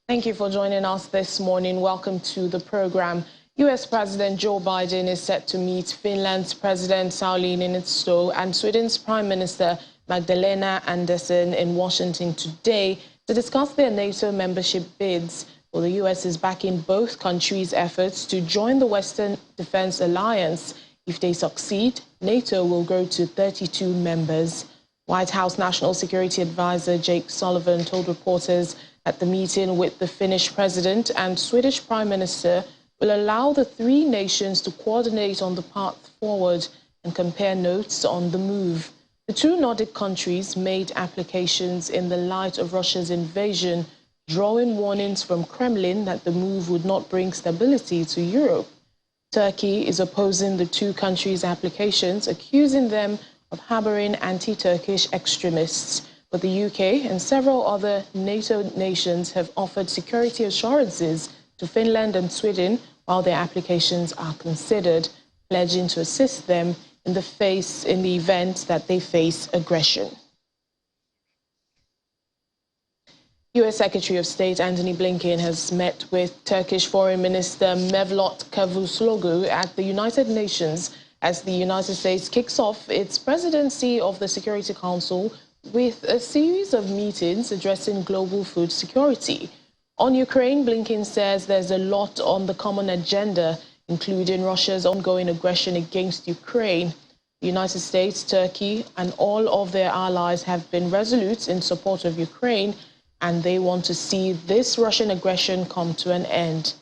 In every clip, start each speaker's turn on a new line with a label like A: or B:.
A: Thank you for joining us this morning. Welcome to the program. U.S. President Joe Biden is set to meet Finland's President Sauli Niinisto and Sweden's Prime Minister Magdalena Andersson in Washington today to discuss their NATO membership bids. Well, the U.S. is backing both countries' efforts to join the Western Defense Alliance. If they succeed, NATO will grow to 32 members. White House National Security Advisor Jake Sullivan told reporters at the meeting with the Finnish president and Swedish prime minister will allow the three nations to coordinate on the path forward and compare notes on the move. The two Nordic countries made applications in the light of Russia's invasion, drawing warnings from Kremlin that the move would not bring stability to Europe. Turkey is opposing the two countries' applications, accusing them of harboring anti-Turkish extremists. But the UK and several other NATO nations have offered security assurances to Finland and Sweden while their applications are considered, pledging to assist them in the event that they face aggression. U.S. Secretary of State Antony Blinken has met with Turkish Foreign Minister Mevlut Cavusoglu at the United Nations as the United States kicks off its presidency of the Security Council with a series of meetings addressing global food security. On Ukraine, Blinken says there's a lot on the common agenda, including Russia's ongoing aggression against Ukraine. The United States, Turkey, and all of their allies have been resolute in support of Ukraine, and they want to see this Russian aggression come to an end.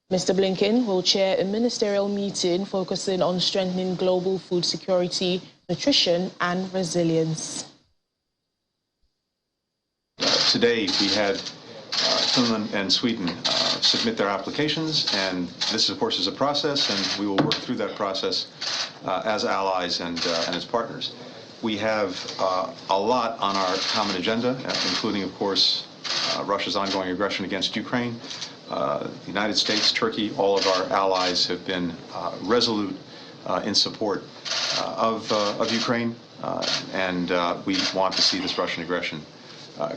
A: Mr. Blinken will chair a ministerial meeting focusing on strengthening global food security, nutrition, and resilience.
B: Today, we had Finland and Sweden submit their applications, and this, of course, is a process, and we will work through that process as allies and as partners. We have a lot on our common agenda, including, of course, Russia's ongoing aggression against Ukraine. The United States, Turkey, all of our allies have been resolute in support of Ukraine, and we want to see this Russian aggression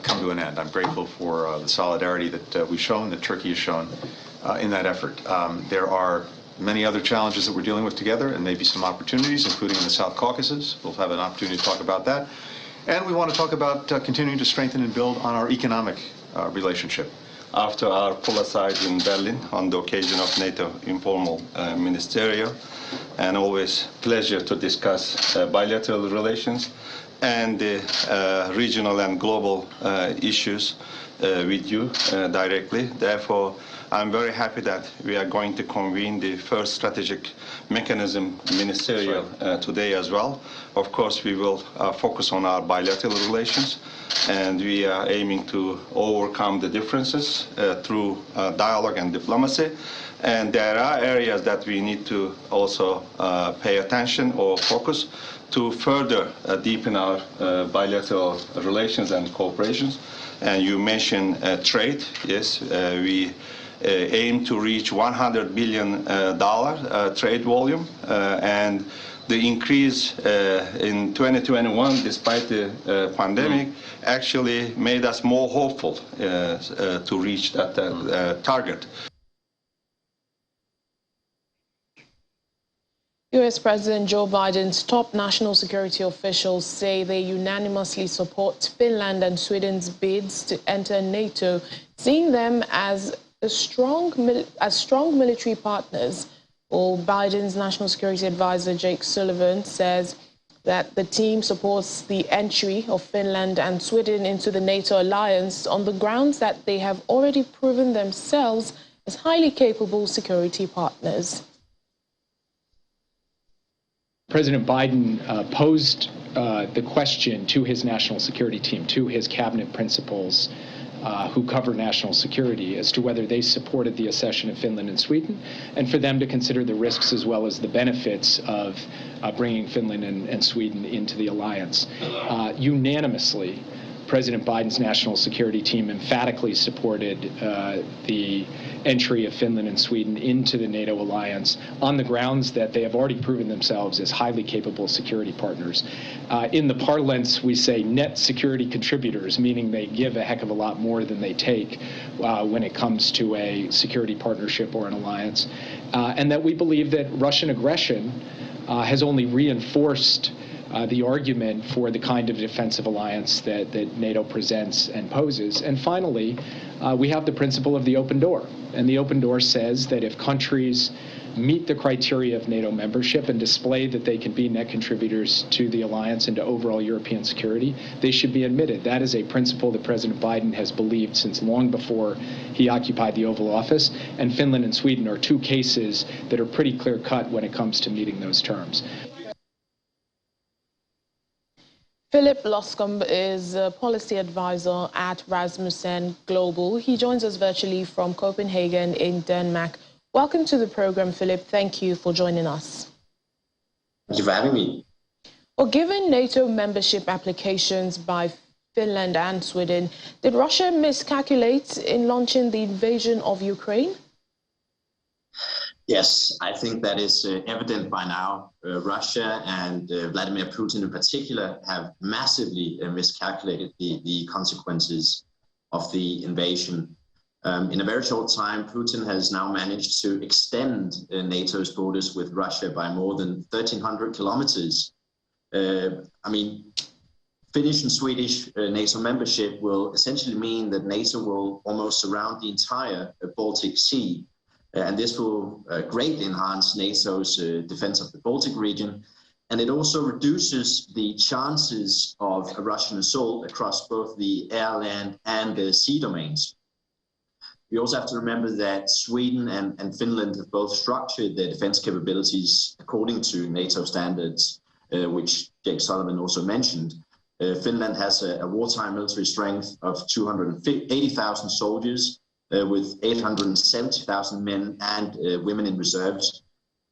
B: come to an end. I'm grateful for the solidarity that we've shown, that Turkey has shown in that effort. There are many other challenges that we're dealing with together, and maybe some opportunities, including in the South Caucasus. We'll have an opportunity to talk about that. And we want to talk about continuing to strengthen and build on our economic relationship.
C: After our pull aside in Berlin on the occasion of NATO informal ministerial, and always pleasure to discuss bilateral relations and regional and global issues with you directly. Therefore, I'm very happy that we are going to convene the first strategic mechanism ministerial today as well. Of course, we will focus on our bilateral relations, and we are aiming to overcome the differences through dialogue and diplomacy. And there are areas that we need to also pay attention or focus to further deepen our bilateral relations and cooperations. And you mentioned trade. Yes, we aim to reach $100 billion trade volume, and the increase in 2021, despite the pandemic, actually made us more hopeful to reach that target.
A: U.S. President Joe Biden's top national security officials say they unanimously support Finland and Sweden's bids to enter NATO, seeing them as strong military partners. Well, Biden's national security advisor Jake Sullivan says that the team supports the entry of Finland and Sweden into the NATO alliance on the grounds that they have already proven themselves as highly capable security partners.
D: President Biden posed the question to his national security team, to his cabinet principals who cover national security, as to whether they supported the accession of Finland and Sweden, and for them to consider the risks as well as the benefits of bringing Finland and Sweden into the alliance. Unanimously, President Biden's national security team emphatically supported the entry of Finland and Sweden into the NATO alliance on the grounds that they have already proven themselves as highly capable security partners. In the parlance, we say net security contributors, meaning they give a heck of a lot more than they take when it comes to a security partnership or an alliance, and that we believe that Russian aggression has only reinforced the argument for the kind of defensive alliance that NATO presents and poses. And finally, we have the principle of the open door. And the open door says that if countries meet the criteria of NATO membership and display that they can be net contributors to the alliance and to overall European security, they should be admitted. That is a principle that President Biden has believed since long before he occupied the Oval Office. And Finland and Sweden are two cases that are pretty clear-cut when it comes to meeting those terms.
A: Philip Loscombe is a policy advisor at Rasmussen Global. He joins us virtually from Copenhagen in Denmark. Welcome to the program, Philip. Thank you for joining us.
E: Thank you for having me.
A: Well, given NATO membership applications by Finland and Sweden, did Russia miscalculate in launching the invasion of Ukraine?
E: Yes, I think that is evident by now. Russia and Vladimir Putin in particular have massively miscalculated the consequences of the invasion. In a very short time, Putin has now managed to extend NATO's borders with Russia by more than 1,300 kilometers. I mean, Finnish and Swedish NATO membership will essentially mean that NATO will almost surround the entire Baltic Sea. And this will greatly enhance NATO's defense of the Baltic region. And it also reduces the chances of a Russian assault across both the air, land, and the sea domains. We also have to remember that Sweden and Finland have both structured their defense capabilities according to NATO standards, which Jake Sullivan also mentioned. Finland has a wartime military strength of 280,000 soldiers, with 870,000 men and women in reserves.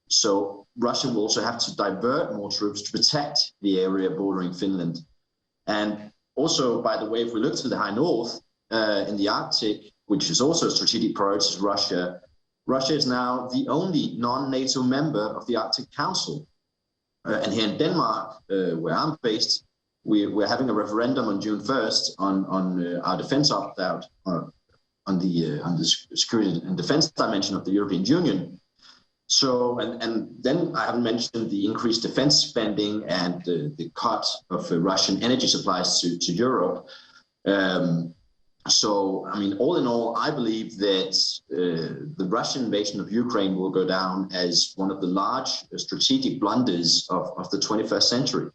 E: So Russia will also have to divert more troops to protect the area bordering Finland. And also, by the way, if we look to the high north, in the Arctic, which is also a strategic priority to Russia, Russia is now the only non-NATO member of the Arctic Council. And here in Denmark, where I'm based, we're having a referendum on June 1st on our defense opt-out, on the security and defense dimension of the European Union. So, and then I haven't mentioned the increased defense spending and the cut of Russian energy supplies to Europe. So, I mean, all in all, I believe that the Russian invasion of Ukraine will go down as one of the large strategic blunders of the 21st century.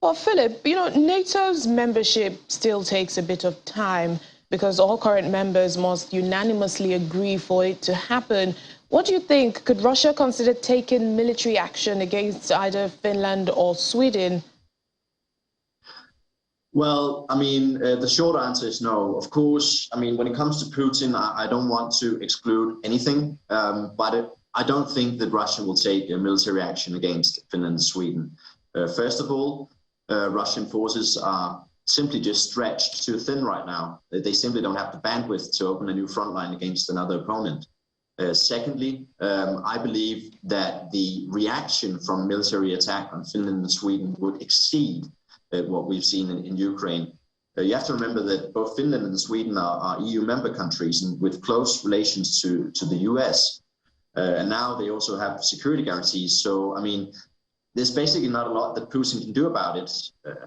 A: Well, Philip, you know, NATO's membership still takes a bit of time, because all current members must unanimously agree for it to happen. What do you think? Could Russia consider taking military action against either Finland or Sweden?
E: Well, I mean, the short answer is no. Of course, I mean, when it comes to Putin, I don't want to exclude anything, but I don't think that Russia will take a military action against Finland and Sweden. First of all, Russian forces are simply just stretched too thin right now. They simply don't have the bandwidth to open a new front line against another opponent. Secondly, I believe that the reaction from military attack on Finland and Sweden would exceed what we've seen in Ukraine. You have to remember that both Finland and Sweden are EU member countries and with close relations to the US. And now they also have security guarantees. So, I mean, there's basically not a lot that Putin can do about it.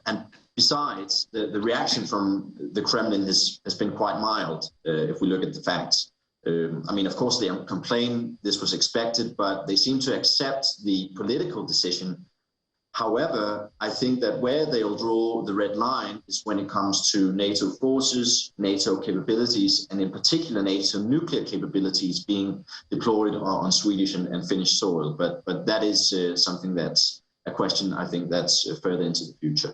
E: And besides, the reaction from the Kremlin has been quite mild, if we look at the facts. I mean, of course, they complain this was expected, but they seem to accept the political decision. However, I think that where they'll draw the red line is when it comes to NATO forces, NATO capabilities, and in particular NATO nuclear capabilities being deployed on Swedish and Finnish soil. But that is something that's a question, I think, that's further into the future.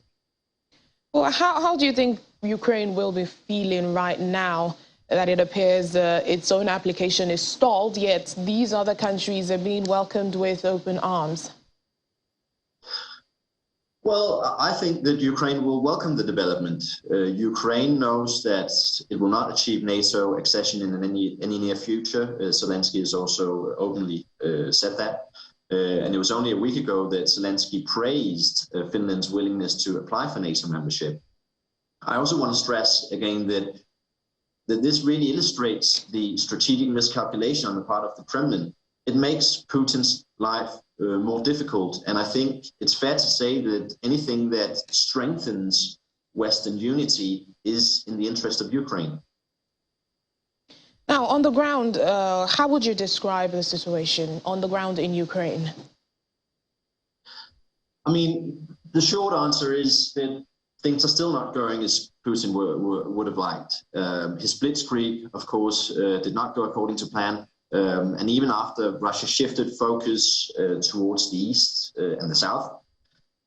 A: Well, how do you think Ukraine will be feeling right now that it appears its own application is stalled, yet these other countries are being welcomed with open arms?
E: Well, I think that Ukraine will welcome the development. Ukraine knows that it will not achieve NATO accession in any near future. Zelensky has also openly said that. And it was only a week ago that Zelensky praised Finland's willingness to apply for NATO membership. I also want to stress again that this really illustrates the strategic miscalculation on the part of the Kremlin. It makes Putin's life more difficult. And I think it's fair to say that anything that strengthens Western unity is in the interest of Ukraine.
A: Now, on the ground, how would you describe the situation on the ground in Ukraine?
E: I mean, the short answer is that things are still not going as Putin would have liked. His blitzkrieg, of course, did not go according to plan. And even after Russia shifted focus towards the east and the south,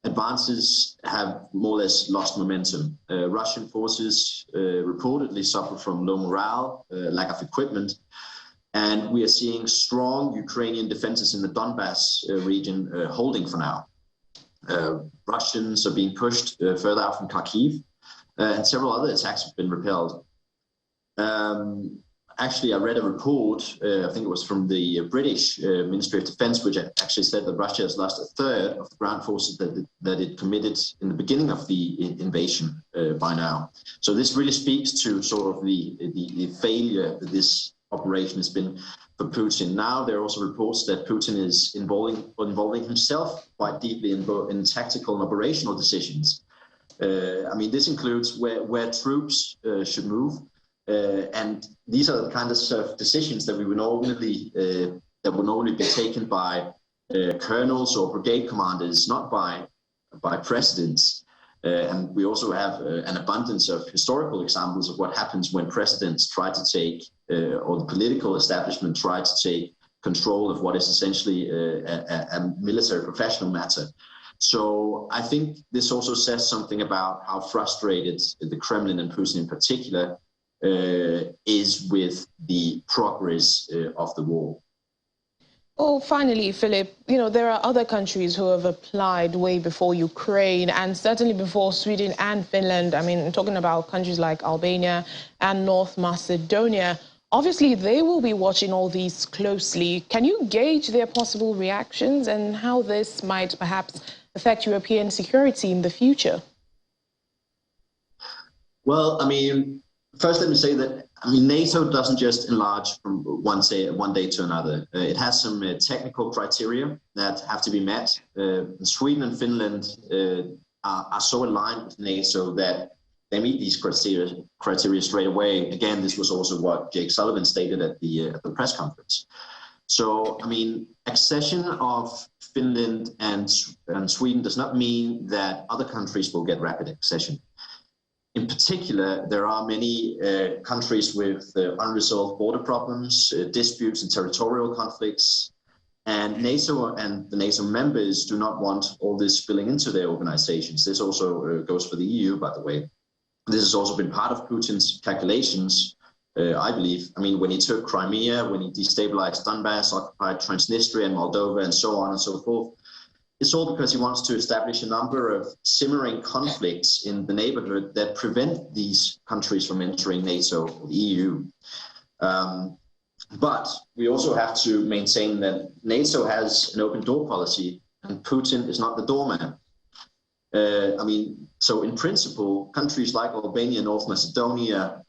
E: advances have more or less lost momentum. Russian forces reportedly suffer from low morale, lack of equipment, and we are seeing strong Ukrainian defenses in the Donbass region holding for now. Russians are being pushed further out from Kharkiv, and several other attacks have been repelled. Actually, I read a report, I think it was from the British Ministry of Defense, which actually said that Russia has lost a third of the ground forces that it committed in the beginning of the invasion by now. So this really speaks to sort of the failure that this operation has been for Putin. Now there are also reports that Putin is involving himself quite deeply in tactical and operational decisions. I mean, this includes where troops should move. And these are the kind of decisions that would normally be taken by colonels or brigade commanders, not by presidents. And we also have an abundance of historical examples of what happens when presidents try to take, or the political establishment try to take control of what is essentially a military professional matter. So I think this also says something about how frustrated the Kremlin and Putin in particular is with the progress of the war.
A: Oh, finally, Philip, you know, there are other countries who have applied way before Ukraine and certainly before Sweden and Finland. I mean, talking about countries like Albania and North Macedonia. Obviously, they will be watching all these closely. Can you gauge their possible reactions and how this might perhaps affect European security in the future?
E: Well, I mean, first, let me say that, I mean, NATO doesn't just enlarge from one day to another. It has some technical criteria that have to be met. Sweden and Finland are so aligned with NATO that they meet these criteria straight away. Again, this was also what Jake Sullivan stated at the press conference. So, I mean, accession of Finland and Sweden does not mean that other countries will get rapid accession. In particular, there are many countries with unresolved border problems, disputes and territorial conflicts, and NATO and the NATO members do not want all this spilling into their organizations. This also goes for the EU, by the way. This has also been part of Putin's calculations, I believe. I mean, when he took Crimea, when he destabilized Donbass, occupied Transnistria and Moldova, and so on and so forth, it's all because he wants to establish a number of simmering conflicts in the neighborhood that prevent these countries from entering NATO or the EU. But we also have to maintain that NATO has an open door policy and Putin is not the doorman. I mean, so in principle, countries like Albania, North Macedonia,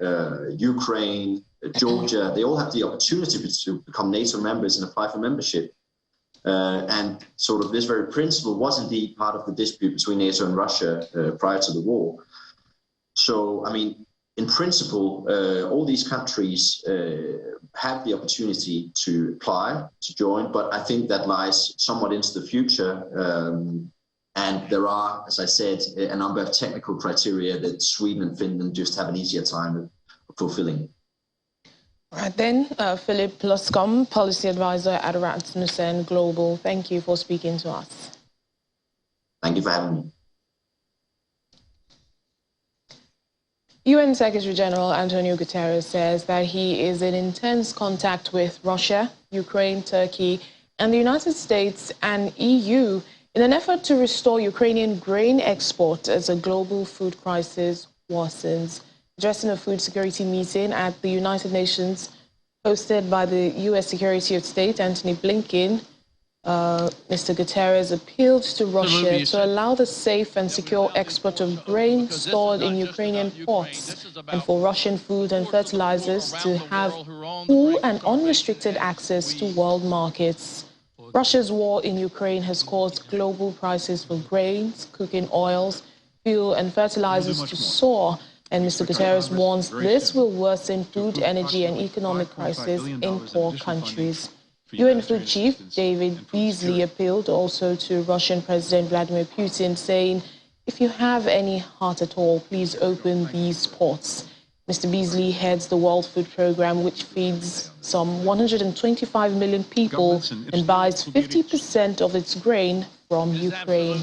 E: Ukraine, Georgia, they all have the opportunity to become NATO members and apply for membership. And sort of this very principle was indeed part of the dispute between NATO and Russia prior to the war. So, I mean, in principle, all these countries have the opportunity to apply, to join, but I think that lies somewhat into the future. And there are, as I said, a number of technical criteria that Sweden and Finland just have an easier time of fulfilling.
A: All right then, Philip Luscombe, Policy Advisor at Rasmussen Global. Thank you for speaking to us.
E: Thank you for having me.
A: UN Secretary General Antonio Guterres says that he is in intense contact with Russia, Ukraine, Turkey, and the United States and EU in an effort to restore Ukrainian grain export as a global food crisis worsens. Addressing a food security meeting at the United Nations hosted by the U.S. Secretary of State, Antony Blinken, Mr. Guterres appealed to Russia to allow the safe and secure export of grain stored in Ukrainian ports and for Russian food and fertilizers to have full and unrestricted access to world markets. Russia's war in Ukraine has caused global prices for grains, cooking oils, fuel and fertilizers to soar, and Mr. Guterres warns this will worsen food, energy and economic crisis in poor countries. UN Food Chief David Beasley appealed also to Russian President Vladimir Putin, saying, if you have any heart at all, please open these ports. Mr. Beasley heads the World Food Programme, which feeds some 125 million people and buys 50% of its grain from Ukraine.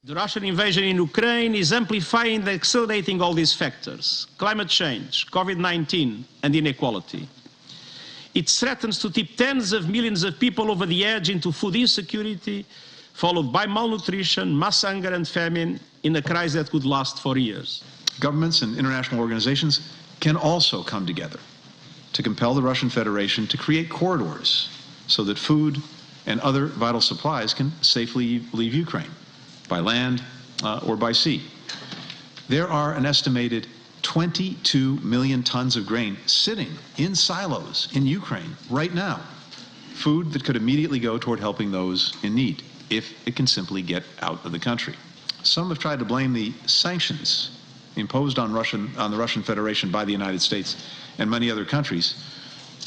F: The Russian invasion in Ukraine is amplifying and accelerating all these factors: climate change, COVID-19 and inequality. It threatens to tip tens of millions of people over the edge into food insecurity, followed by malnutrition, mass hunger and famine in a crisis that could last for years.
B: Governments and international organizations can also come together to compel the Russian Federation to create corridors so that food and other vital supplies can safely leave Ukraine by land or by sea. There are an estimated 22 million tons of grain sitting in silos in Ukraine right now, food that could immediately go toward helping those in need if it can simply get out of the country. Some have tried to blame the sanctions imposed on the Russian Federation by the United States and many other countries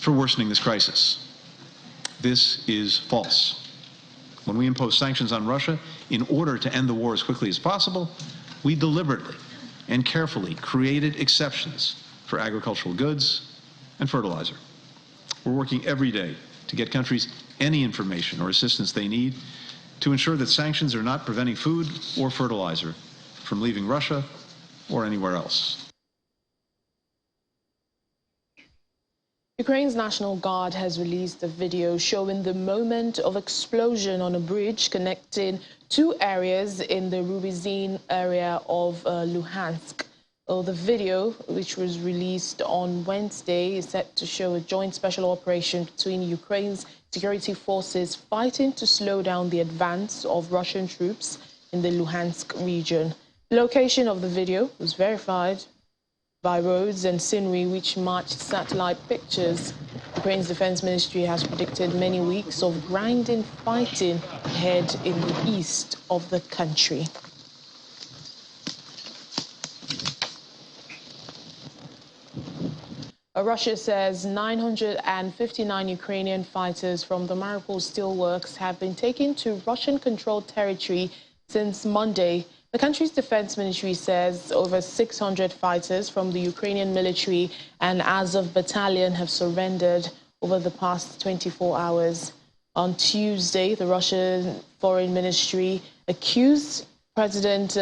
B: for worsening this crisis. This is false. When we impose sanctions on Russia in order to end the war as quickly as possible, we deliberately and carefully created exceptions for agricultural goods and fertilizer. We're working every day to get countries any information or assistance they need to ensure that sanctions are not preventing food or fertilizer from leaving Russia or anywhere else.
A: Ukraine's National Guard has released a video showing the moment of explosion on a bridge connecting two areas in the Rubizhne area of Luhansk. The video, which was released on Wednesday, is set to show a joint special operation between Ukraine's security forces fighting to slow down the advance of Russian troops in the Luhansk region. The location of the video was verified by roads and scenery which matched satellite pictures. Ukraine's defense ministry has predicted many weeks of grinding fighting ahead in the east of the country. Russia says 959 Ukrainian fighters from the Mariupol steelworks have been taken to Russian-controlled territory since Monday. The country's defense ministry says over 600 fighters from the Ukrainian military and Azov battalion have surrendered over the past 24 hours. On Tuesday, the Russian Foreign Ministry accused President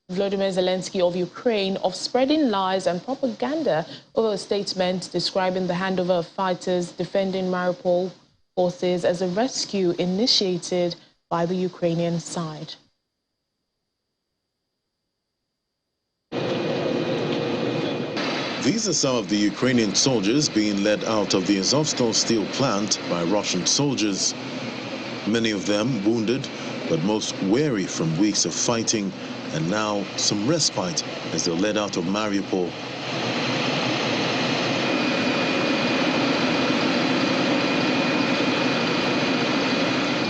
A: Volodymyr Zelensky of Ukraine of spreading lies and propaganda over a statement describing the handover of fighters defending Mariupol forces as a rescue initiated by the Ukrainian side.
G: These are some of the Ukrainian soldiers being led out of the Azovstal steel plant by Russian soldiers. Many of them wounded, but most weary from weeks of fighting, and now some respite as they're led out of Mariupol.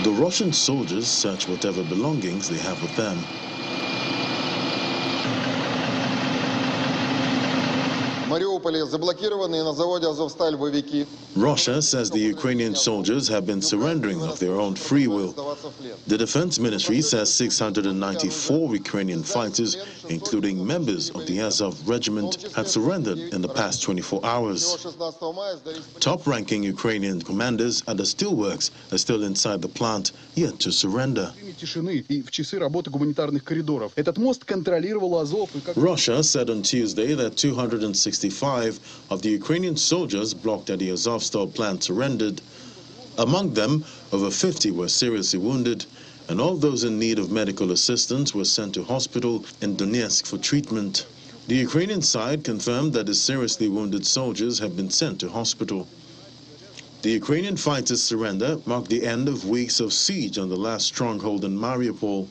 G: The Russian soldiers search whatever belongings they have with them. Russia says the Ukrainian soldiers have been surrendering of their own free will. The defense ministry says 694 Ukrainian fighters, including members of the Azov regiment, had surrendered in the past 24 hours. Top-ranking Ukrainian commanders at the steelworks are still inside the plant, yet to surrender. Russia said on Tuesday that 265 of the Ukrainian soldiers blocked at the Azovstal plant surrendered. Among them, over 50 were seriously wounded, and all those in need of medical assistance were sent to hospital in Donetsk for treatment. The Ukrainian side confirmed that the seriously wounded soldiers have been sent to hospital. The Ukrainian fighters' surrender marked the end of weeks of siege on the last stronghold in Mariupol.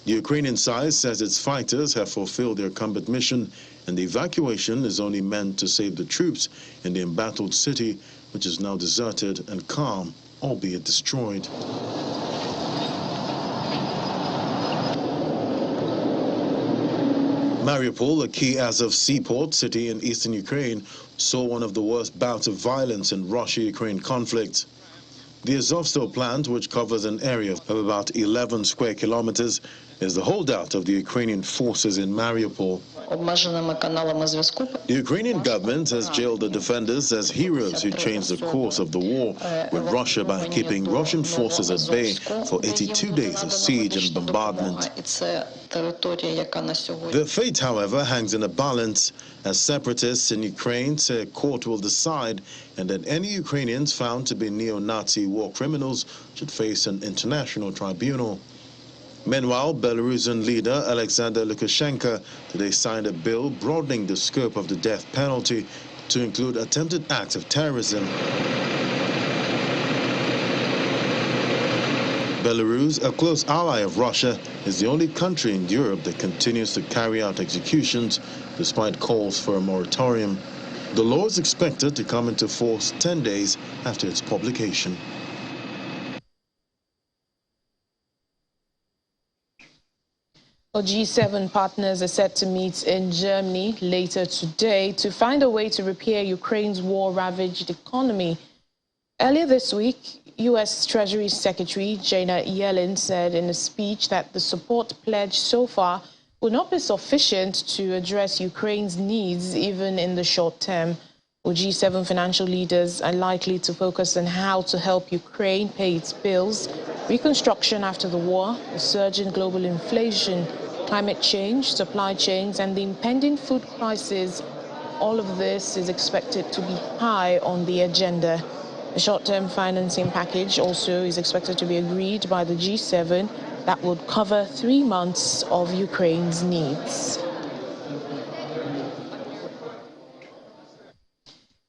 G: The Ukrainian side says its fighters have fulfilled their combat mission, and the evacuation is only meant to save the troops in the embattled city, which is now deserted and calm, albeit destroyed. Mariupol, a key Azov seaport city in eastern Ukraine, saw one of the worst bouts of violence in Russia-Ukraine conflict. The Azovstal plant, which covers an area of about 11 square kilometers, is the holdout of the Ukrainian forces in Mariupol. The Ukrainian government has jailed the defenders as heroes who changed the course of the war with Russia by keeping Russian forces at bay for 82 days of siege and bombardment. Their fate, however, hangs in a balance, as separatists in Ukraine say a court will decide, and that any Ukrainians found to be neo-Nazi war criminals should face an international tribunal. Meanwhile, Belarusian leader Alexander Lukashenko today signed a bill broadening the scope of the death penalty to include attempted acts of terrorism. Belarus, a close ally of Russia, is the only country in Europe that continues to carry out executions despite calls for a moratorium. The law is expected to come into force 10 days after its publication.
A: Well, G7 partners are set to meet in Germany later today to find a way to repair Ukraine's war-ravaged economy. Earlier this week, U.S. Treasury Secretary Janet Yellen said in a speech that the support pledged so far will not be sufficient to address Ukraine's needs even in the short term. Well, G7 financial leaders are likely to focus on how to help Ukraine pay its bills, reconstruction after the war, the surge in global inflation, climate change, supply chains, and the impending food crisis. All of this is expected to be high on the agenda. A short-term financing package also is expected to be agreed by the G7 that would cover 3 months of Ukraine's needs.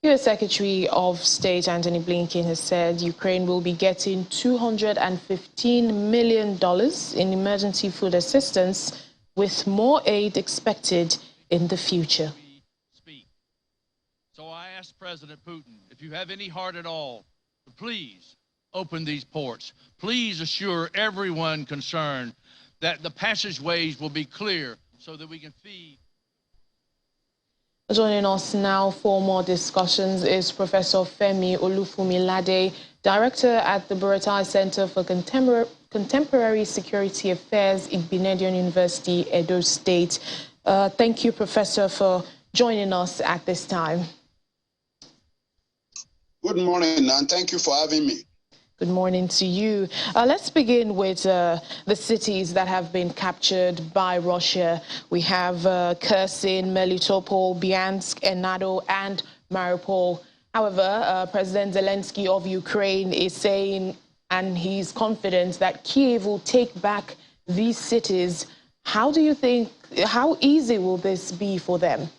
A: U.S. Secretary of State Antony Blinken has said Ukraine will be getting $215 million in emergency food assistance, with more aid expected in the future.
H: So I asked President Putin, if you have any heart at all, to please open these ports. Please assure everyone concerned that the passageways will be clear so that we can feed.
A: Joining us now for more discussions is Professor Femi Olufumilade, Director at the Buratai Center for Contemporary Security Affairs, Igbinedion University, Edo State. Thank you, Professor, for joining us at this time.
I: Good morning, and thank you for having me.
A: Good morning to you. Let's begin with the cities that have been captured by Russia. We have Kherson, Melitopol, Bryansk, Enado, and Mariupol. However, President Zelensky of Ukraine is saying, and he's confident that Kyiv will take back these cities. How do you think, how easy will this be for them?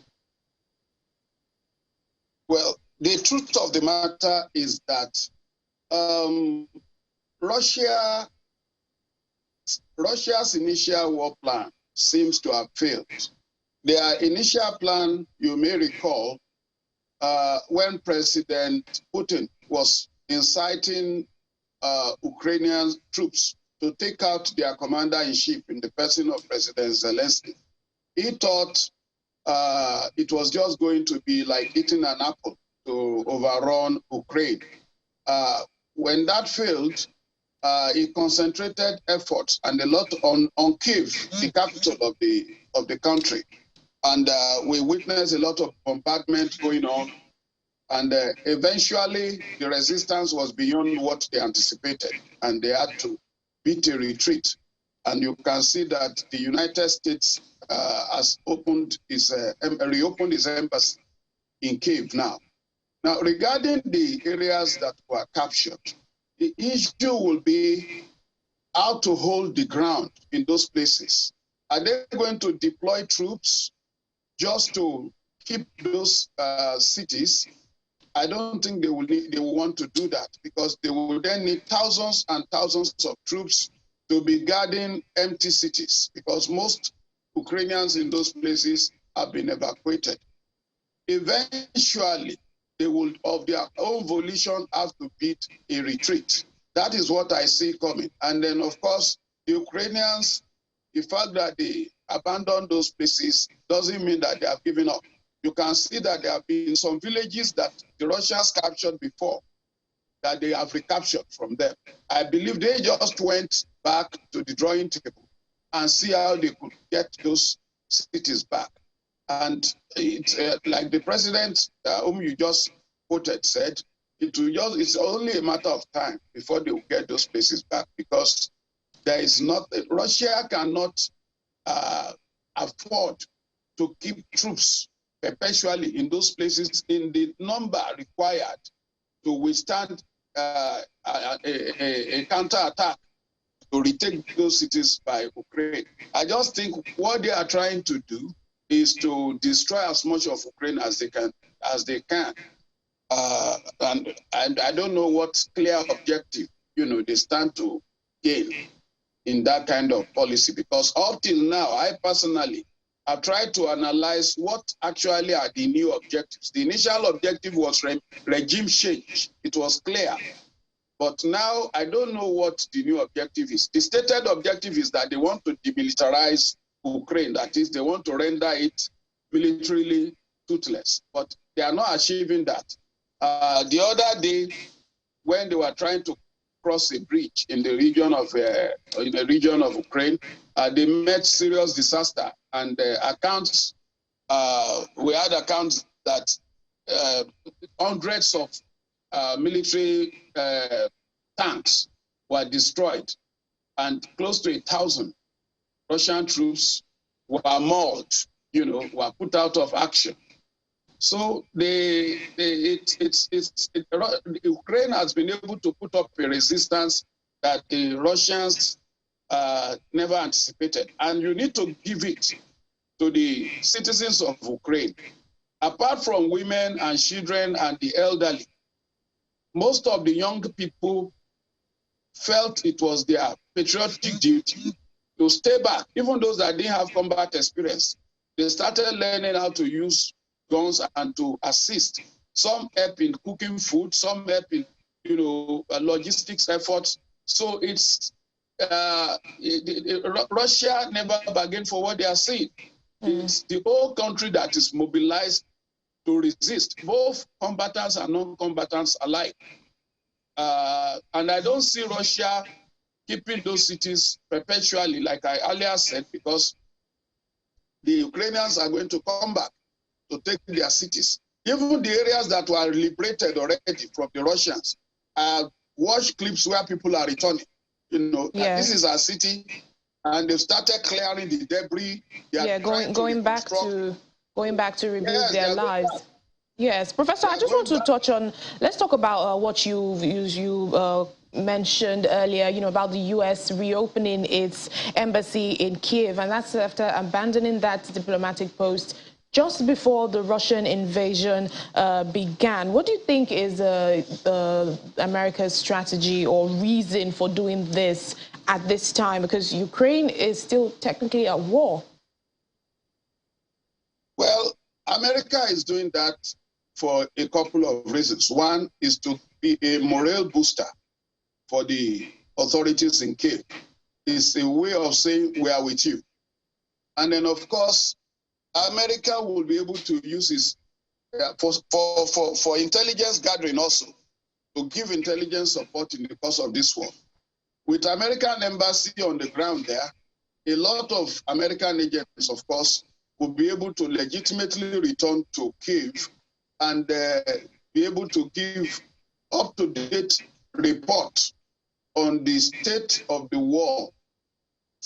I: Well, the truth of the matter is that Russia's initial war plan seems to have failed. Their initial plan, you may recall, when President Putin was inciting Ukrainian troops to take out their commander-in-chief in the person of President Zelensky, he thought it was just going to be like eating an apple to overrun Ukraine. When that failed, he concentrated efforts and a lot on Kyiv, the capital of the country. And we witnessed a lot of bombardment going on. And eventually, the resistance was beyond what they anticipated, and they had to beat a retreat. And you can see that the United States has reopened its embassy in Kyiv now. Now, regarding the areas that were captured, The issue will be how to hold the ground in those places. Are they going to deploy troops just to keep those cities? I don't think they will want to do that, because they will then need thousands and thousands of troops to be guarding empty cities, because most Ukrainians in those places have been evacuated. Eventually, they will, of their own volition, have to beat a retreat. That is what I see coming. And then, of course, the Ukrainians, the fact that they abandoned those places doesn't mean that they have given up. You can see that there have been some villages that the Russians captured before, that they have recaptured from them. I believe they just went back to the drawing table and see how they could get those cities back. And it's like the president whom you just quoted said, it's only a matter of time before they will get those places back, because there is not, Russia cannot afford to keep troops perpetually in those places in the number required to withstand a counterattack to retake those cities by Ukraine. I just think what they are trying to do is to destroy as much of Ukraine as they can. And I don't know what clear objective, they stand to gain in that kind of policy, because up till now, I personally have tried to analyze what actually are the new objectives. The initial objective was regime change. It was clear. But now I don't know what the new objective is. The stated objective is that they want to demilitarize Ukraine. That is, they want to render it militarily toothless. But they are not achieving that. The other day, when they were trying to cross a bridge in the region of Ukraine, they met serious disaster, and accounts. We had accounts that hundreds of military tanks were destroyed, and close to 1,000 Russian troops were mauled. Were put out of action. So Ukraine has been able to put up a resistance that the Russians never anticipated. And you need to give it to the citizens of Ukraine. Apart from women and children and the elderly, most of the young people felt it was their patriotic duty to stay back, even those that didn't have combat experience. They started learning how to use guns and to assist. Some help in cooking food, some help in logistics efforts. So it's Russia never bargained for what they are seeing. It's the whole country that is mobilized to resist, both combatants and non-combatants alike. And I don't see Russia keeping those cities perpetually, like I earlier said, because the Ukrainians are going to come back to take their cities. Even the areas that were liberated already from the Russians, watch clips where people are returning. This is our city, and they've started clearing the debris.
A: Going back to rebuild their lives. Yes, Professor, I just want to touch on, let's talk about what you mentioned earlier, about the U.S. reopening its embassy in Kiev, and that's after abandoning that diplomatic post just before the Russian invasion began. What do you think is America's strategy or reason for doing this at this time? Because Ukraine is still technically at war.
I: Well, America is doing that for a couple of reasons. One is to be a morale booster for the authorities in Kiev. It's a way of saying we are with you. And then, of course, America will be able to use this for intelligence gathering also, to give intelligence support in the course of this war. With American embassy on the ground there, a lot of American agents, of course, will be able to legitimately return to Kiev and be able to give up-to-date report on the state of the war,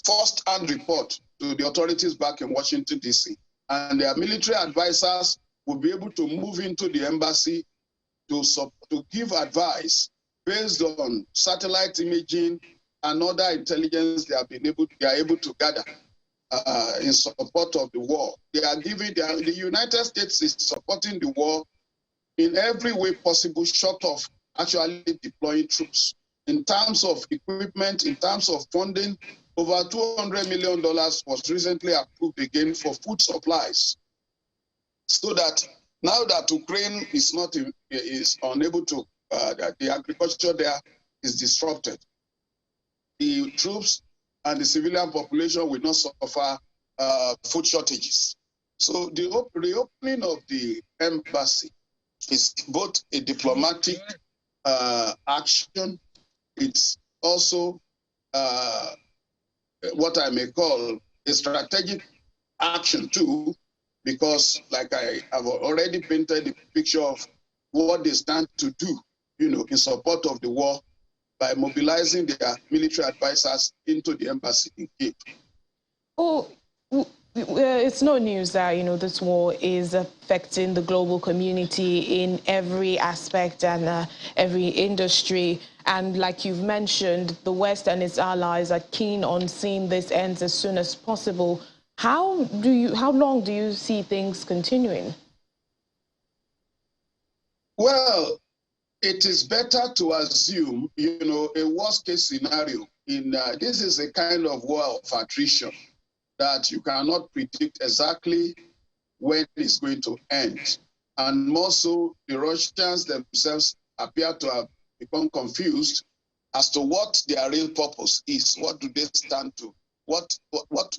I: first-hand report to the authorities back in Washington, D.C. And their military advisors will be able to move into the embassy to give advice based on satellite imaging and other intelligence they are able to gather in support of the war. The United States is supporting the war in every way possible, short of actually deploying troops. In terms of equipment, in terms of funding, over $200 million was recently approved again for food supplies. So that now that Ukraine is unable to, the agriculture there is disrupted, the troops and the civilian population will not suffer food shortages. So the reopening of the embassy is both a diplomatic action. It's also what I may call a strategic action too, because like I have already painted the picture of what they stand to do, in support of the war by mobilizing their military advisors into the embassy in Kyiv.
A: Oh, it's no news that, this war is affecting the global community in every aspect and every industry. And like you've mentioned, the West and its allies are keen on seeing this end as soon as possible. How long do you see things continuing?
I: Well, it is better to assume, a worst-case scenario. This is a kind of war of attrition that you cannot predict exactly when it's going to end. And more so, the Russians themselves appear to have become confused as to what their real purpose is. What do they stand to? What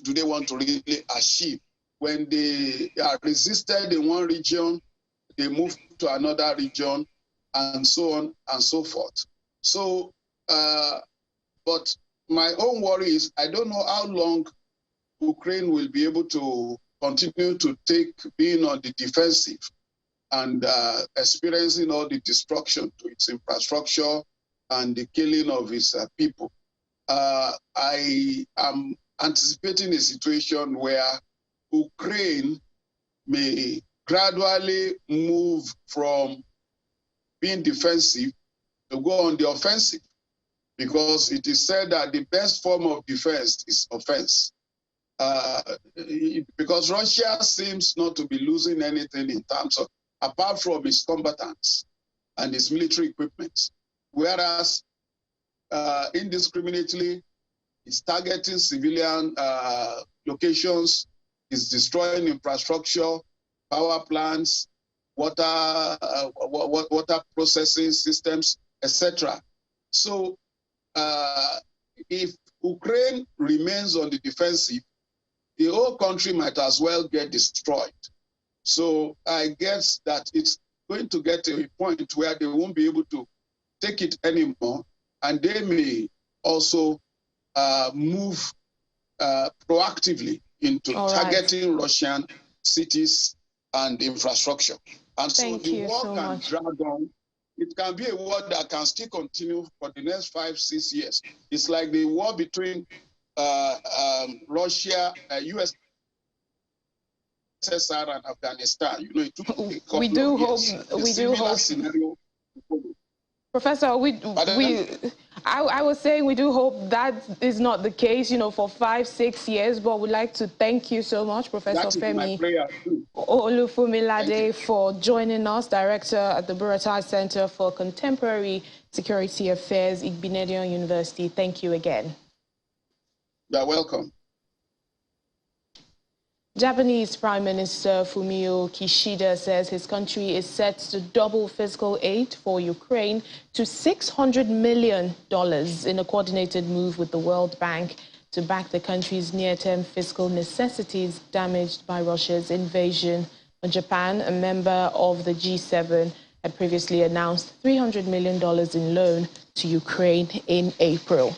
I: do they want to really achieve? When they are resisted in one region, they move to another region, and so on and so forth. So, but my own worry is I don't know how long Ukraine will be able to continue to being on the defensive and experiencing all the destruction to its infrastructure and the killing of its people. I am anticipating a situation where Ukraine may gradually move from being defensive to go on the offensive, because it is said that the best form of defense is offense. Because Russia seems not to be losing anything in terms of, apart from its combatants and its military equipment, whereas indiscriminately it's targeting civilian locations, it's destroying infrastructure, power plants, water processing systems, etc. So if Ukraine remains on the defensive, the whole country might as well get destroyed. So I guess that it's going to get to a point where they won't be able to take it anymore, and they may also move proactively into targeting Russian cities and infrastructure. And so the war can drag on. It can be a war that can still continue for the next 5-6 years. It's like the war between Russia, USSR, and Afghanistan. It took a couple of years. We do hope. Scenario.
A: Professor, I was saying we do hope that is not the case, for 5-6 years, but we'd like to thank you so much, Professor Femi Olufumilade, for joining us, Director at the Buratai Center for Contemporary Security Affairs, Igbinedion University. Thank you again.
I: You're welcome.
A: Japanese Prime Minister Fumio Kishida says his country is set to double fiscal aid for Ukraine to $600 million in a coordinated move with the World Bank to back the country's near-term fiscal necessities damaged by Russia's invasion. Japan, a member of the G7, had previously announced $300 million in loan to Ukraine in April.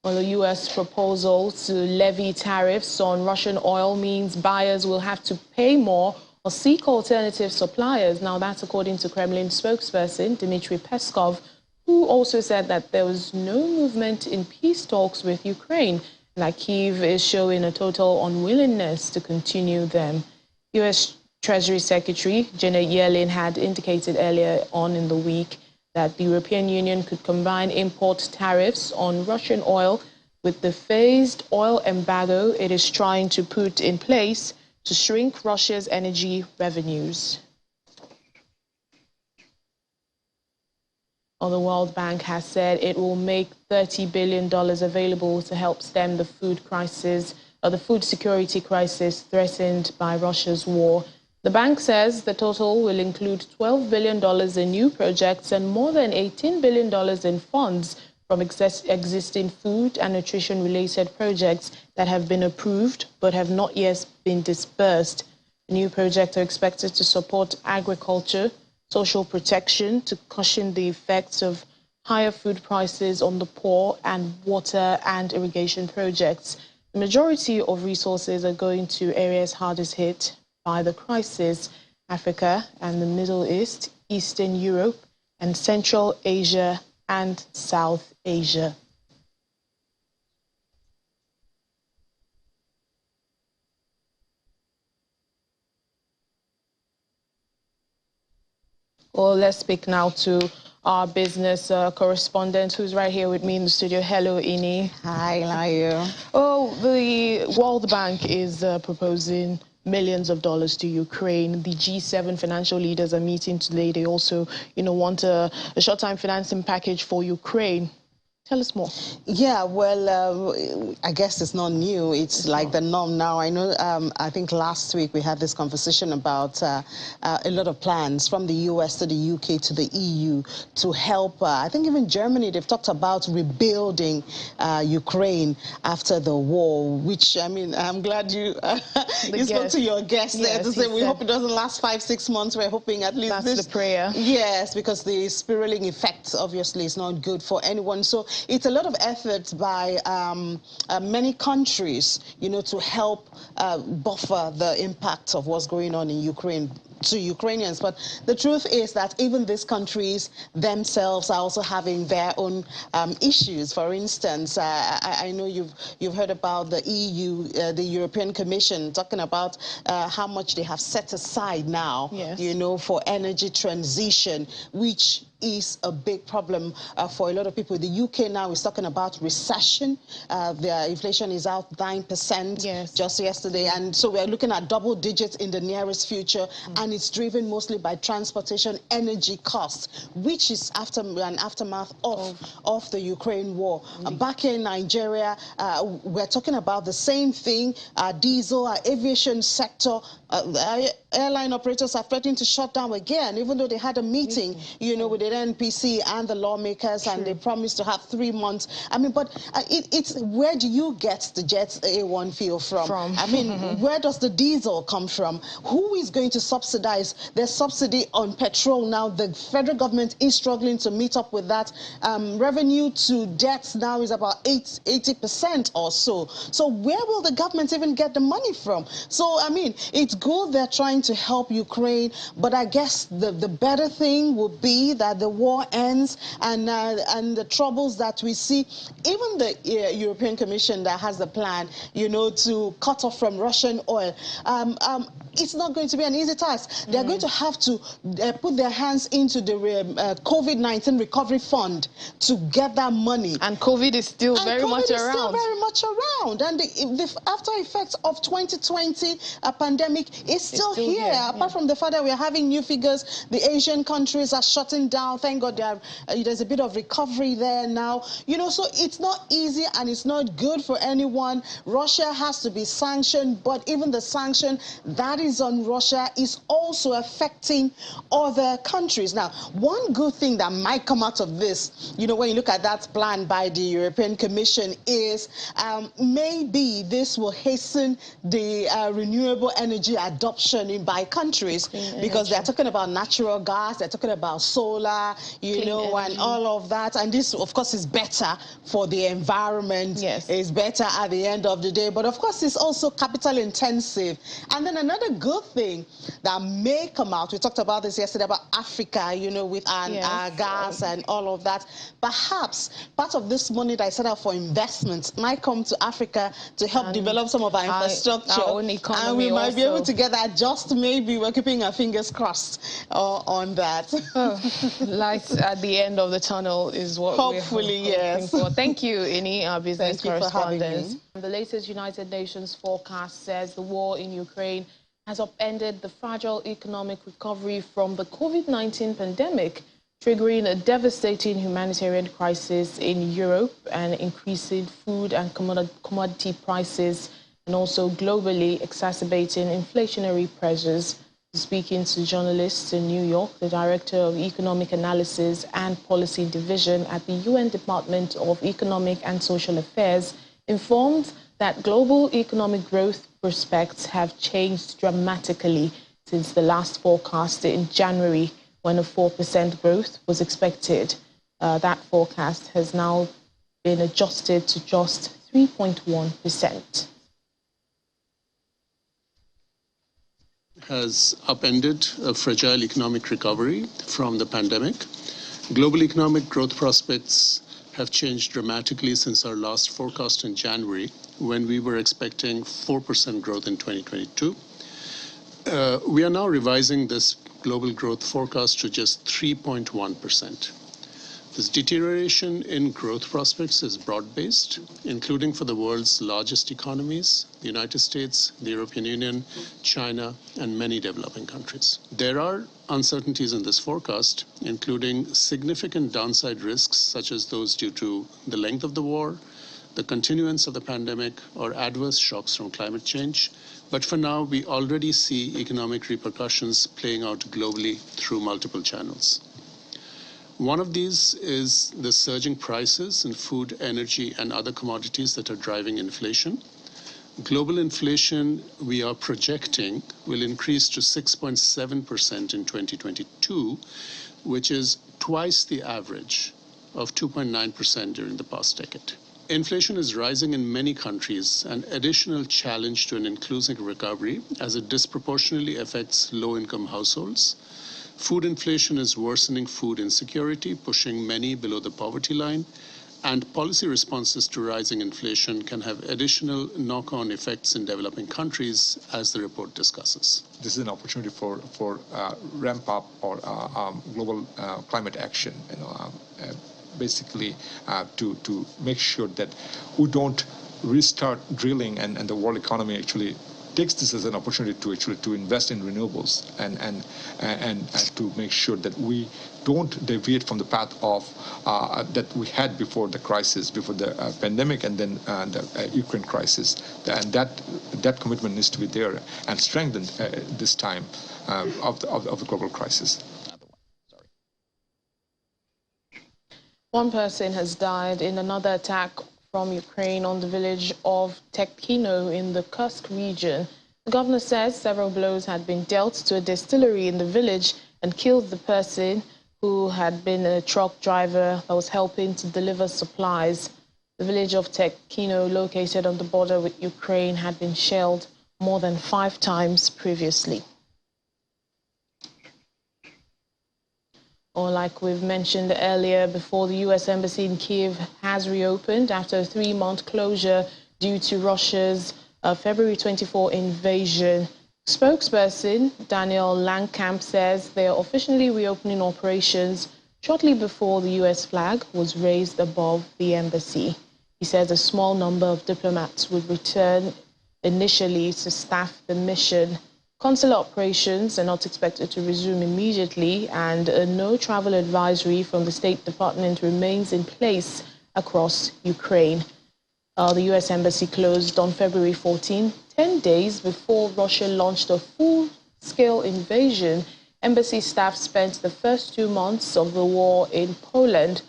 A: Well, the U.S. proposal to levy tariffs on Russian oil means buyers will have to pay more or seek alternative suppliers. Now, that's according to Kremlin spokesperson Dmitry Peskov, who also said that there was no movement in peace talks with Ukraine, and that Kyiv is showing a total unwillingness to continue them. U.S. Treasury Secretary Janet Yellen had indicated earlier on in the week that the European Union could combine import tariffs on Russian oil with the phased oil embargo it is trying to put in place to shrink Russia's energy revenues. The World Bank has said it will make $30 billion available to help stem the food crisis, or the food security crisis threatened by Russia's war. The bank says the total will include $12 billion in new projects and more than $18 billion in funds from existing food and nutrition-related projects that have been approved but have not yet been disbursed. The new projects are expected to support agriculture, social protection to cushion the effects of higher food prices on the poor, and water and irrigation projects. The majority of resources are going to areas hardest hit by the crisis: Africa and the Middle East, Eastern Europe, and Central Asia and South Asia. Well, let's speak now to our business correspondent who's right here with me in the studio. Hello, Ini.
J: Hi, how are you?
A: Oh, the World Bank is proposing millions of dollars to Ukraine. The G7 financial leaders are meeting today. They also, want a short-time financing package for Ukraine. Tell us more.
J: Yeah, well, I guess it's not new. It's like the norm now. I know, I think last week we had this conversation about a lot of plans from the US to the UK to the EU to help. I think even Germany, they've talked about rebuilding Ukraine after the war, which, I mean, I'm glad you spoke to your guest there to say we hope it doesn't last 5-6 months. We're hoping at least
A: that's the prayer.
J: Yes, because the spiraling effect obviously is not good for anyone. So it's a lot of efforts by many countries, to help buffer the impact of what's going on in Ukraine to Ukrainians. But the truth is that even these countries themselves are also having their own issues. For instance, I know you've heard about the EU, the European Commission, talking about how much they have set aside now, for energy transition, which is a big problem for a lot of people. The UK now is talking about recession. The inflation is out 9% just yesterday. And so we're looking at double digits in the nearest future. And it's driven mostly by transportation energy costs, which is an aftermath of the Ukraine war. Back in Nigeria, we're talking about the same thing. Diesel, our aviation sector, airline operators are threatening to shut down again, even though they had a meeting, with the NPC and the lawmakers, and they promised to have 3 months. I mean, but it's where do you get the jet A1 fuel from? I mean, where does the diesel come from? Who is going to subsidize their subsidy on petrol now? The federal government is struggling to meet up with that. Revenue to debt now is about 80% or so. So where will the government even get the money from? So, I mean, it's good they're trying to help Ukraine, but I guess the better thing would be that the war ends and the troubles that we see, even the European Commission that has the plan, to cut off from Russian oil, it's not going to be an easy task. They're going to have to put their hands into the COVID-19 recovery fund to get that money.
A: And COVID is still very much around.
J: And the after effects of 2020 pandemic is still here. Apart from the fact that we are having new figures, the Asian countries are shutting down. Thank God there's a bit of recovery there now. So it's not easy and it's not good for anyone. Russia has to be sanctioned, but even the sanction that is on Russia is also affecting other countries. Now, one good thing that might come out of this, when you look at that plan by the European Commission, is maybe this will hasten the renewable energy adoption by countries, because they're talking about natural gas, they're talking about solar, and all of that. And this, of course, is better for the environment. It's better at the end of the day. But of course, it's also capital intensive. And then another good thing that may come out, we talked about this yesterday, about Africa, you know, with our gas and all of that. Perhaps part of this money that is set out for investments might come to Africa to help develop some of our infrastructure.
A: Our own economy,
J: and we might
A: also
J: be able to get that. Just maybe we're keeping our fingers crossed on that.
A: Light at the end of the tunnel is what
J: hopefully,
A: we're hoping for. Thank you, Ini, our business correspondent. The latest United Nations forecast says the war in Ukraine has upended the fragile economic recovery from the COVID-19 pandemic, triggering a devastating humanitarian crisis in Europe and increasing food and commodity prices, and also globally exacerbating inflationary pressures. Speaking to journalists in New York, the Director of Economic Analysis and Policy Division at the UN Department of Economic and Social Affairs informed that global economic growth prospects have changed dramatically since the last forecast in January, when a 4% growth was expected. That forecast has now been adjusted to just 3.1%.
K: Has upended a fragile economic recovery from the pandemic. Global economic growth prospects have changed dramatically since our last forecast in January, when we were expecting 4% growth in 2022. We are now revising this global growth forecast to just 3.1%. This deterioration in growth prospects is broad-based, including for the world's largest economies, the United States, the European Union, China, and many developing countries. There are uncertainties in this forecast, including significant downside risks, such as those due to the length of the war, the continuance of the pandemic, or adverse shocks from climate change. But for now, we already see economic repercussions playing out globally through multiple channels. One of these is the surging prices in food, energy, and other commodities that are driving inflation. Global inflation, we are projecting, will increase to 6.7% in 2022, which is twice the average of 2.9% during the past decade. Inflation is rising in many countries, an additional challenge to an inclusive recovery, as it disproportionately affects low-income households. Food inflation is worsening food insecurity, pushing many below the poverty line, and policy responses to rising inflation can have additional knock-on effects in developing countries, as the report discusses.
L: This is an opportunity for ramp up or global climate action, basically to make sure that we don't restart drilling and the world economy actually takes this as an opportunity to invest in renewables and to make sure that we don't deviate from the path of that we had before the crisis, before the pandemic, and then the Ukraine crisis. And that commitment needs to be there and strengthened this time of the global crisis.
A: One person has died in another attack from Ukraine on the village of Tekhino in the Kursk region. The governor says several blows had been dealt to a distillery in the village and killed the person who had been a truck driver that was helping to deliver supplies. The village of Tekhino, located on the border with Ukraine, had been shelled more than 5 times previously. Or like we've mentioned earlier, before the U.S. Embassy in Kyiv has reopened after a 3-month closure due to Russia's February 24 invasion. Spokesperson Daniel Langkamp says they are officially reopening operations shortly before the U.S. flag was raised above the embassy. He says a small number of diplomats would return initially to staff the mission. Consular operations are not expected to resume immediately, and a no-travel advisory from the State Department remains in place across Ukraine. The U.S. Embassy closed on February 14, 10 days before Russia launched a full-scale invasion. Embassy staff spent the first 2 months of the war in Poland,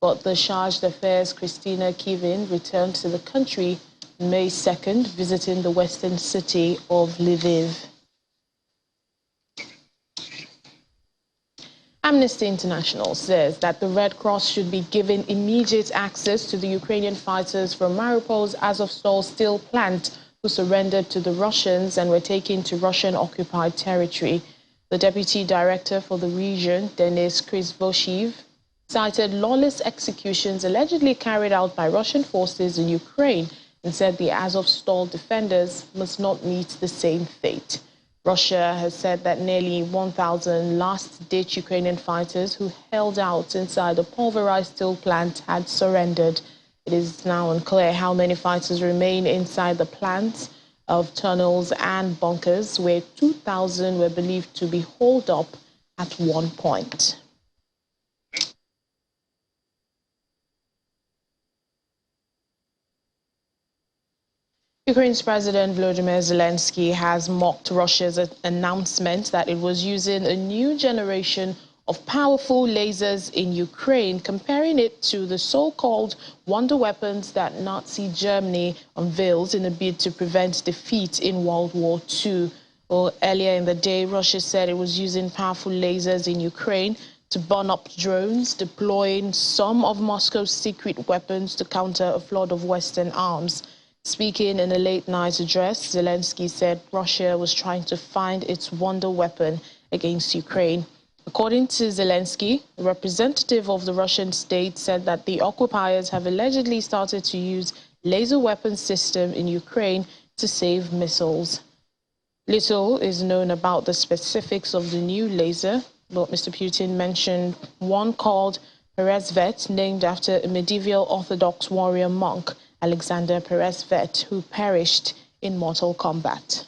A: but the Chargé d'Affaires Christina Kivin returned to the country May 2nd, visiting the western city of Lviv. Amnesty International says that the Red Cross should be given immediate access to the Ukrainian fighters from Mariupol's Azovstal steel plant who surrendered to the Russians and were taken to Russian-occupied territory. The deputy director for the region, Denis Kryzvoshev, cited lawless executions allegedly carried out by Russian forces in Ukraine and said the Azovstal defenders must not meet the same fate. Russia has said that nearly 1,000 last-ditch Ukrainian fighters who held out inside a pulverized steel plant had surrendered. It is now unclear how many fighters remain inside the plants of tunnels and bunkers, where 2,000 were believed to be holed up at one point. Ukraine's President Volodymyr Zelensky has mocked Russia's announcement that it was using a new generation of powerful lasers in Ukraine, comparing it to the so-called wonder weapons that Nazi Germany unveiled in a bid to prevent defeat in World War II. Well, earlier in the day, Russia said it was using powerful lasers in Ukraine to burn up drones, deploying some of Moscow's secret weapons to counter a flood of Western arms. Speaking in a late-night address, Zelensky said Russia was trying to find its wonder weapon against Ukraine. According to Zelensky, a representative of the Russian state said that the occupiers have allegedly started to use laser weapon system in Ukraine to save missiles. Little is known about the specifics of the new laser, but Mr. Putin mentioned one called Peresvet, named after a medieval Orthodox warrior monk, Alexander Peresvet, who perished in mortal combat.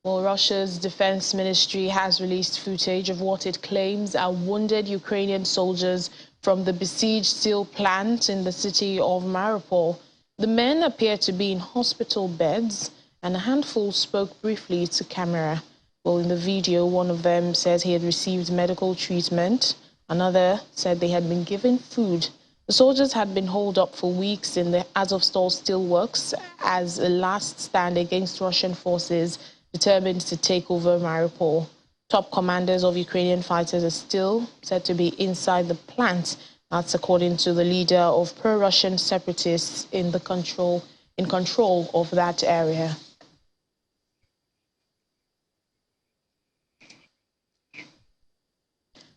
A: Well, Russia's defense ministry has released footage of what it claims are wounded Ukrainian soldiers from the besieged steel plant in the city of Mariupol. The men appear to be in hospital beds, and a handful spoke briefly to camera. Well, in the video, one of them says he had received medical treatment. Another said they had been given food. The soldiers had been holed up for weeks in the Azovstal steelworks as a last stand against Russian forces determined to take over Mariupol. Top commanders of Ukrainian fighters are still said to be inside the plant. That's according to the leader of pro-Russian separatists in control of that area.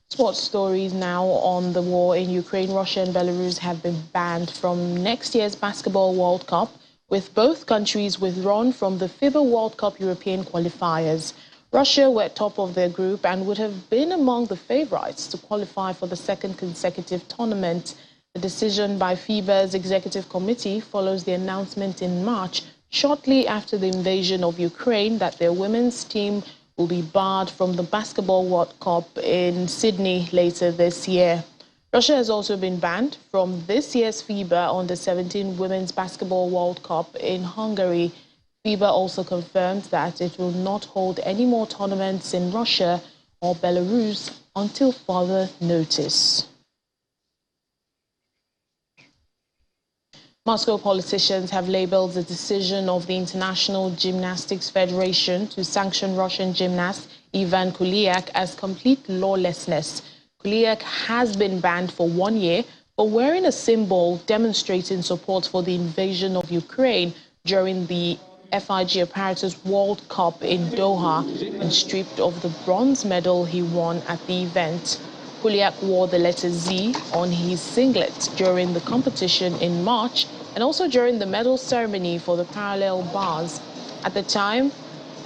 A: Sports stories now on the war in Ukraine. Russia and Belarus have been banned from next year's Basketball World Cup, with both countries withdrawn from the FIBA World Cup European qualifiers. Russia were top of their group and would have been among the favorites to qualify for the second consecutive tournament. The decision by FIBA's executive committee follows the announcement in March, shortly after the invasion of Ukraine, that their women's team will be barred from the Basketball World Cup in Sydney later this year. Russia has also been banned from this year's FIBA Under-17 Women's Basketball World Cup in Hungary. FIBA also confirmed that it will not hold any more tournaments in Russia or Belarus until further notice. Moscow politicians have labeled the decision of the International Gymnastics Federation to sanction Russian gymnast Ivan Kulyak as complete lawlessness. Kulyak has been banned for 1 year for wearing a symbol demonstrating support for the invasion of Ukraine during the FIG Apparatus World Cup in Doha and stripped of the bronze medal he won at the event. Kulyak wore the letter Z on his singlet during the competition in March and also during the medal ceremony for the parallel bars. At the time,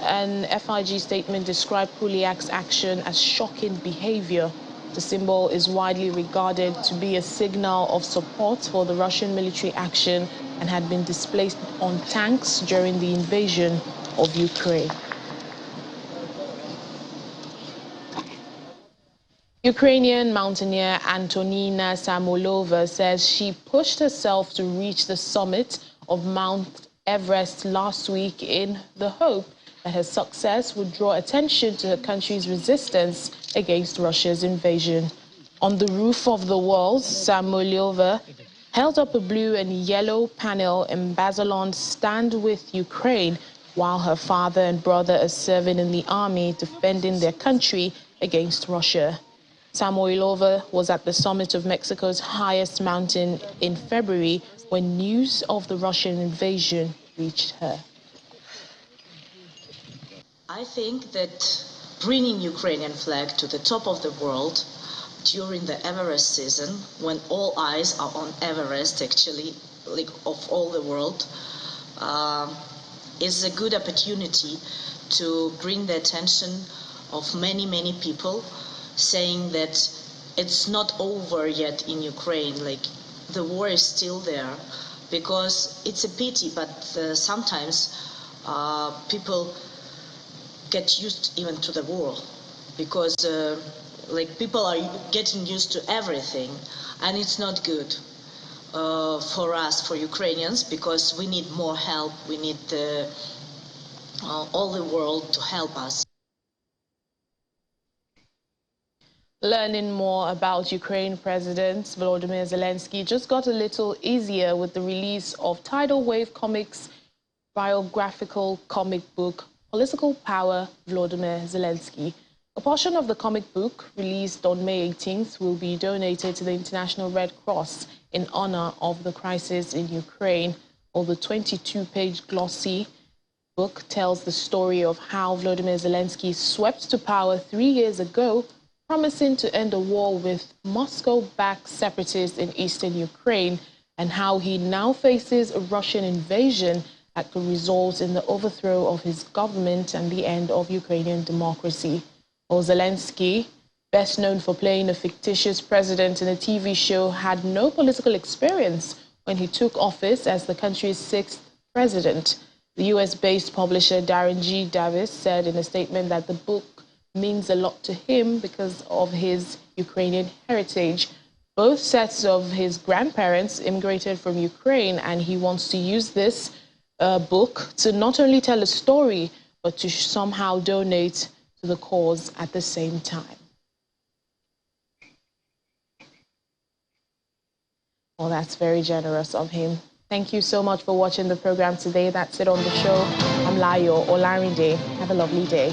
A: an FIG statement described Kuliak's action as shocking behavior. The symbol is widely regarded to be a signal of support for the Russian military action and had been displayed on tanks during the invasion of Ukraine. Ukrainian mountaineer Antonina Samolova says she pushed herself to reach the summit of Mount Everest last week in the hope that her success would draw attention to her country's resistance against Russia's invasion. On the roof of the walls, Samolova held up a blue and yellow panel emblazoned "Stand with Ukraine," while her father and brother are serving in the army defending their country against Russia. Samoilova was at the summit of Mexico's highest mountain in February when news of the Russian invasion reached her.
M: I think that bringing Ukrainian flag to the top of the world during the Everest season, when all eyes are on Everest, actually, like of all the world, is a good opportunity to bring the attention of many, many people, saying that it's not over yet in Ukraine, like the war is still there, because it's a pity, but sometimes people get used even to the war, because like people are getting used to everything, and it's not good for us, for Ukrainians, because we need more help. We need all the world to help us.
A: Learning more about Ukraine President Volodymyr Zelensky just got a little easier with the release of Tidal Wave Comics' biographical comic book, Political Power, Volodymyr Zelensky. A portion of the comic book, released on May 18th, will be donated to the International Red Cross in honor of the crisis in Ukraine. Or the 22-page glossy book tells the story of how Volodymyr Zelensky swept to power 3 years ago, promising to end a war with Moscow-backed separatists in eastern Ukraine, and how he now faces a Russian invasion that could result in the overthrow of his government and the end of Ukrainian democracy. Well, Zelensky, best known for playing a fictitious president in a TV show, had no political experience when he took office as the country's 6th president. The US-based publisher Darren G. Davis said in a statement that the book means a lot to him because of his Ukrainian heritage. Both sets of his grandparents immigrated from Ukraine, and he wants to use this book to not only tell a story, but to somehow donate to the cause at the same time. Well, that's very generous of him. Thank you so much for watching the program today. That's it on the show. I'm Layo Olarinde. Have a lovely day.